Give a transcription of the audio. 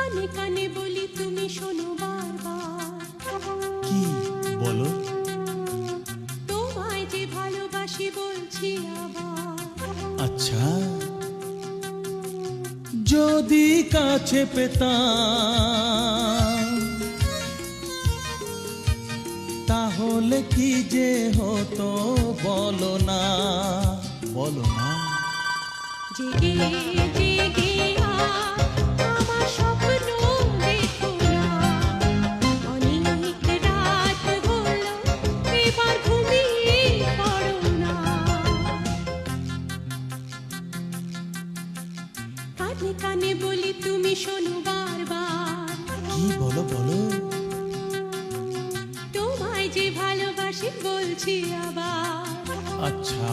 কানে কানে বলি তুমি শোনো বারবার। কি বলো? তোমায় যে ভালোবাসি বলছি আবার। আচ্ছা, যদি কাছে পেতাম তাহলে কি যে হতো বলো না, বলো না। জেগে জেগে আর আমার স্বপ্ন দেখো না, অনেক রাত হলো এবার ঘুমিয়ে পড়ো না। কানে কানে বলি তুমি শোনো বারবার। কি বলো বলো? তোমায় যে ভালোবাসি বলছি আবার। আচ্ছা,